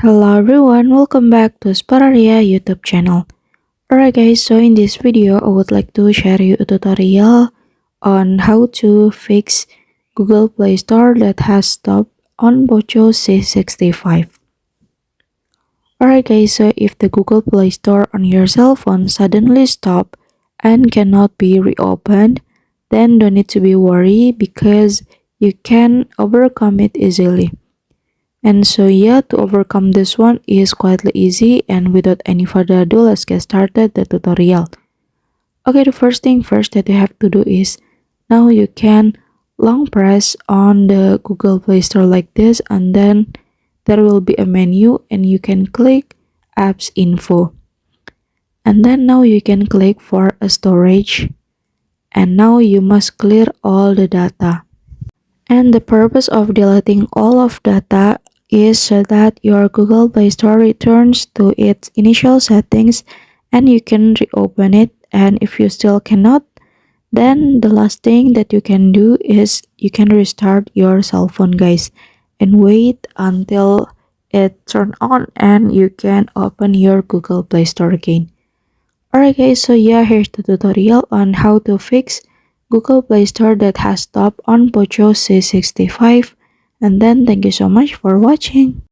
Hello everyone, welcome back to Spararia YouTube channel. Alright guys, so in this video I would like to share you a tutorial on how to fix Google Play Store that has stopped on Poco C65. Alright guys, so if the Google Play Store on your cell phone suddenly stop and cannot be reopened, then don't need to be worried because you can overcome it easily. And so yeah, to overcome this one is quite easy, and without any further ado, let's get started the tutorial. Okay, the first thing first that you have to do is, now you can long press on the Google Play Store like this, and then there will be a menu and you can click apps info. And then now you can click for a storage, and now you must clear all the data. And the purpose of deleting all of data is so that your Google Play Store returns to its initial settings and you can reopen it. And if you still cannot, then the last thing that you can do is you can restart your cell phone, guys, and wait until it turns on and you can open your Google Play Store again. Alright guys, so yeah, here's the tutorial on how to fix Google Play Store that has stopped on Poco C65. And then thank you so much for watching.